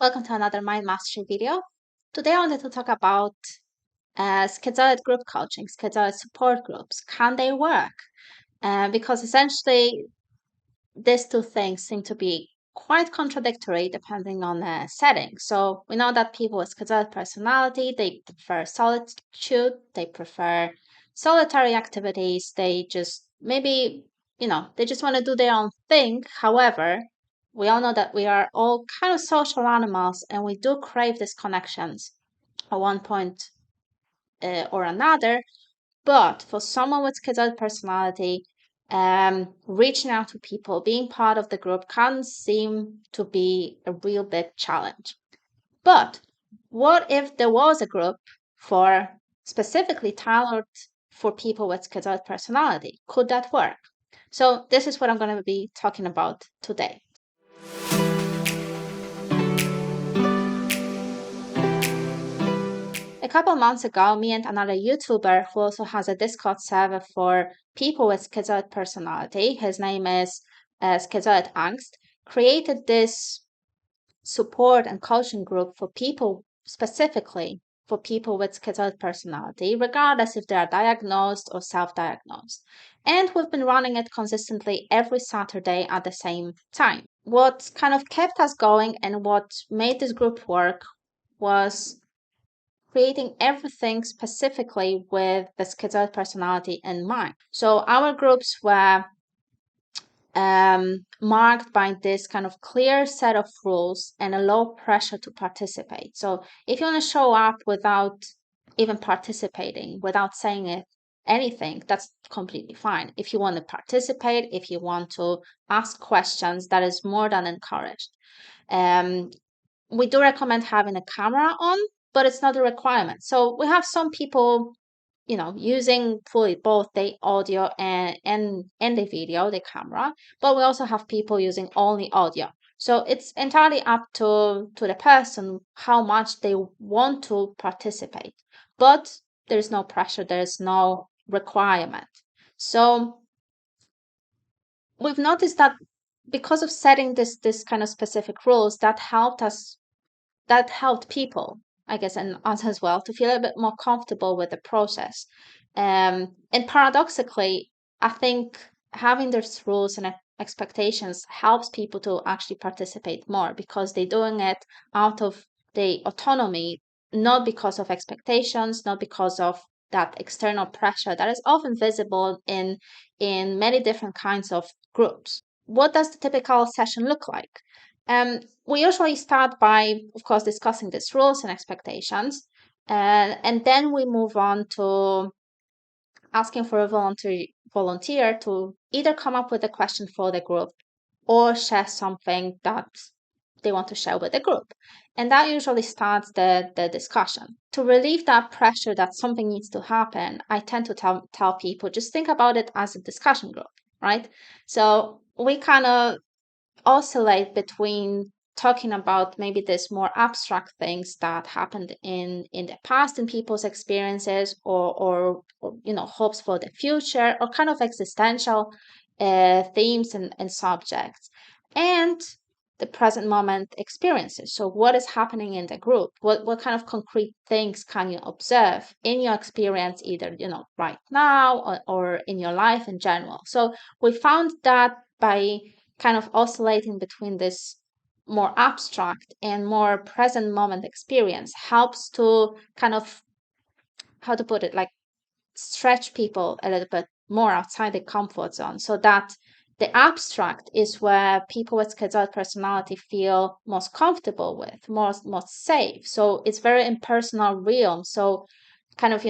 Welcome to another Mind Mastery video. Today I wanted to talk about schizoid group coaching, schizoid support groups. Can they work? Because essentially these two things seem to be quite contradictory depending on the setting. So we know that people with schizoid personality, they prefer solitude, they prefer solitary activities, they just maybe, they just want to do their own thing. However, we all know that we are all kind of social animals and we do crave these connections at one point or another. But for someone with schizoid personality, reaching out to people, being part of the group can seem to be a real big challenge. But what if there was a group for specifically tailored for people with schizoid personality? Could that work? So this is what I'm going to be talking about today. A couple months ago, me and another YouTuber who also has a Discord server for people with schizoid personality, his name is Schizoid Angst, created this support and coaching group for people, specifically for people with schizoid personality, regardless if they are diagnosed or self-diagnosed. And we've been running it consistently every Saturday at the same time. What kind of kept us going and what made this group work was creating everything specifically with the schizoid personality in mind. So our groups were marked by this kind of clear set of rules and a low pressure to participate. So if you want to show up without even participating, without saying it, anything, that's completely fine. If you want to participate, if you want to ask questions, that is more than encouraged. We do recommend having a camera on, but it's not a requirement. So we have some people, using fully both the audio and the video, the camera, but we also have people using only audio. So it's entirely up to the person how much they want to participate. But there's no pressure, there's no requirement. So we've noticed that because of setting this kind of specific rules, that helped people, I guess, and us as well, to feel a bit more comfortable with the process. And paradoxically, I think having those rules and expectations helps people to actually participate more because they're doing it out of the autonomy, not because of expectations, not because of that external pressure that is often visible in many different kinds of groups. What does the typical session look like? We usually start by, of course, discussing these rules and expectations, and then we move on to asking for a volunteer to either come up with a question for the group or share something that they want to share with the group. And that usually starts the discussion. To relieve that pressure that something needs to happen, I tend to tell people just think about it as a discussion group, right? So we kind of oscillate between talking about maybe this more abstract things that happened in the past in people's experiences or hopes for the future or kind of existential themes and subjects and the present moment experiences. So what is happening in the group? What kind of concrete things can you observe in your experience, either right now or in your life in general? So we found that by kind of oscillating between this more abstract and more present moment experience helps to kind of, how to put it, like stretch people a little bit more outside the comfort zone, so that the abstract is where people with schizoid personality feel most comfortable with, most safe. So it's very impersonal realm. So kind of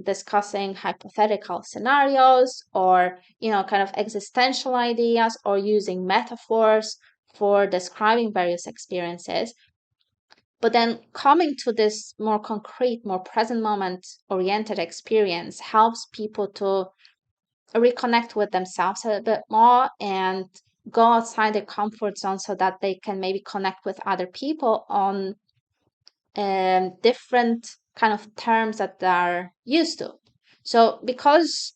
discussing hypothetical scenarios or kind of existential ideas or using metaphors for describing various experiences, but then coming to this more concrete, more present moment oriented experience helps people to reconnect with themselves a little bit more and go outside their comfort zone so that they can maybe connect with other people on different kind of terms that they're used to. So because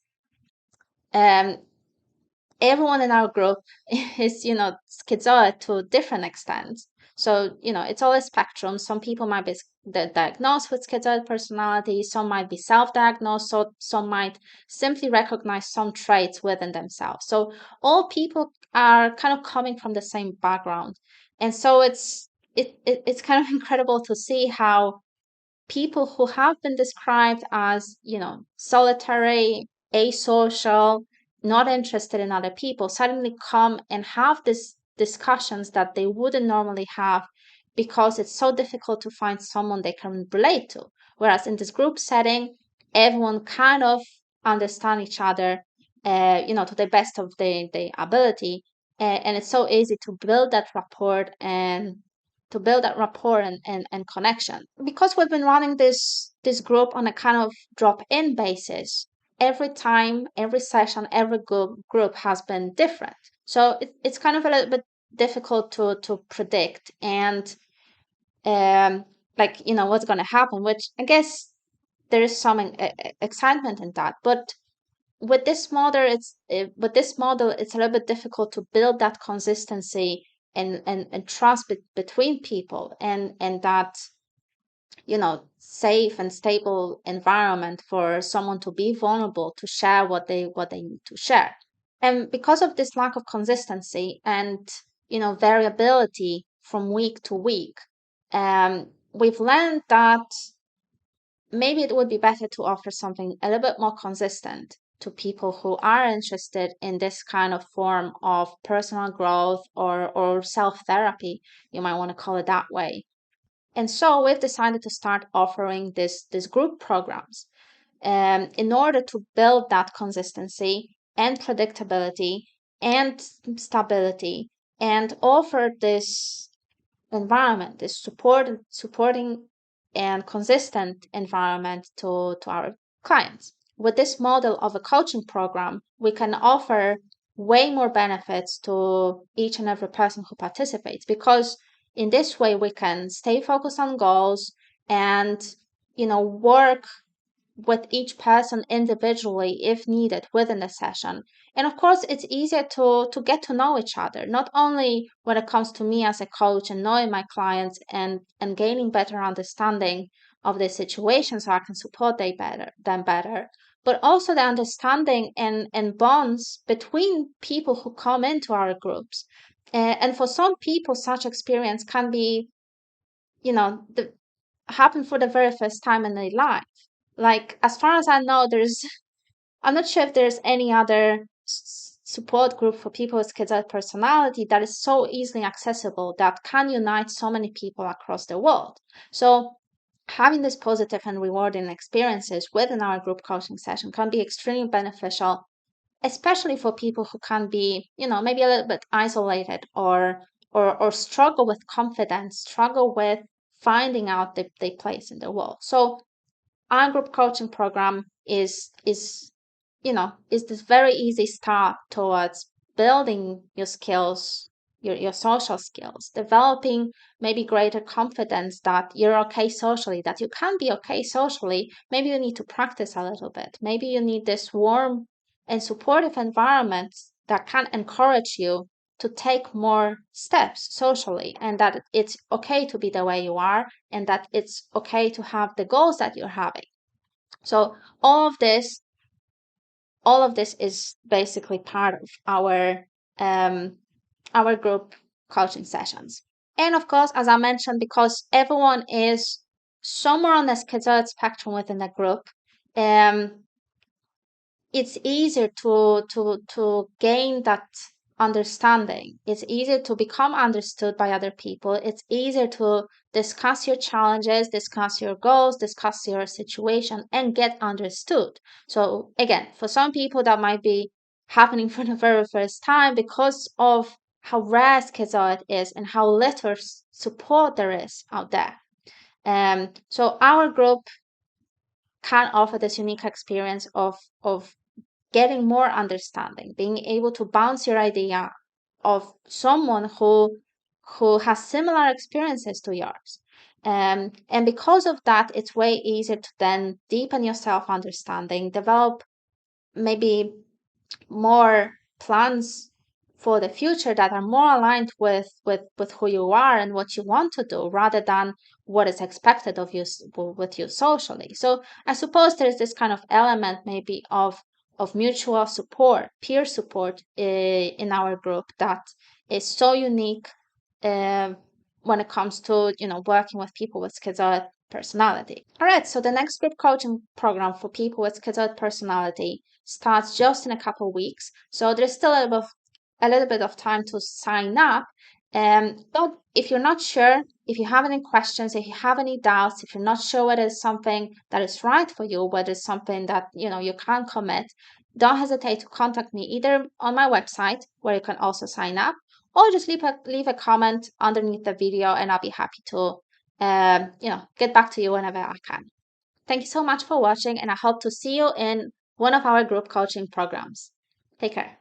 everyone in our group is schizoid to different extents, So, it's all a spectrum. Some people might be diagnosed with schizoid personality, some might be self-diagnosed, so some might simply recognize some traits within themselves. So all people are kind of coming from the same background. And so it's kind of incredible to see how people who have been described as, solitary, asocial, not interested in other people, suddenly come and have these discussions that they wouldn't normally have because it's so difficult to find someone they can relate to. Whereas in this group setting, everyone kind of understand each other, to the best of their ability. And it's so easy to build that rapport and connection. Because we've been running this group on a kind of drop-in basis, every time, every session, every group has been different. So it's kind of a little bit difficult to predict and what's going to happen, which I guess there is some excitement in that. But with this model, it's a little bit difficult to build that consistency and trust between people and that safe and stable environment for someone to be vulnerable to share what they need to share. And because of this lack of consistency and variability from week to week, we've learned that maybe it would be better to offer something a little bit more consistent to people who are interested in this kind of form of personal growth or self therapy, you might want to call it that way. And so we've decided to start offering this group programs in order to build that consistency and predictability and stability and offer this environment, this supporting and consistent environment to our clients. With this model of a coaching program, we can offer way more benefits to each and every person who participates because in this way we can stay focused on goals and work with each person individually if needed within the session. And of course, it's easier to get to know each other, not only when it comes to me as a coach and knowing my clients and gaining better understanding of their situation so I can support them better, but also the understanding and bonds between people who come into our groups. And for some people, such experience can be, the happen for the very first time in their life. Like, as far as I know, I'm not sure if there's any other support group for people with schizoid personality that is so easily accessible that can unite so many people across the world. So, having these positive and rewarding experiences within our group coaching session can be extremely beneficial, especially for people who can be, maybe a little bit isolated or struggle with confidence, struggle with finding out their place in the world. So our group coaching program is this very easy start towards building your skills, your social skills, developing maybe greater confidence that you're okay socially, that you can be okay socially. Maybe you need to practice a little bit. Maybe you need this warm and supportive environment that can encourage you to take more steps socially, and that it's okay to be the way you are, and that it's okay to have the goals that you're having. So all of this is basically part of um, our group coaching sessions. And of course, as I mentioned, because everyone is somewhere on the schizoid spectrum within the group, um, it's easier to gain that understanding. It's easier to become understood by other people. It's easier to discuss your challenges, discuss your goals, discuss your situation, and get understood. So again, for some people that might be happening for the very first time because of how rare schizoid is and how little support there is out there. So our group can offer this unique experience of getting more understanding, being able to bounce your idea of someone who has similar experiences to yours. And because of that, it's way easier to then deepen your self understanding, develop maybe more plans for the future that are more aligned with who you are and what you want to do rather than what is expected of you with you socially. So I suppose there's this kind of element maybe of mutual support, peer support in our group that is so unique uh, when it comes to working with people with schizoid personality. All right, so the next group coaching program for people with schizoid personality starts just in a couple of weeks. So there's still a little bit of time to sign up. But if you're not sure, if you have any questions, if you have any doubts, if you're not sure whether it's something that is right for you, whether it's something that you can't commit, don't hesitate to contact me either on my website where you can also sign up, or just leave a comment underneath the video, and I'll be happy to get back to you whenever I can. Thank you so much for watching, and I hope to see you in one of our group coaching programs. Take care.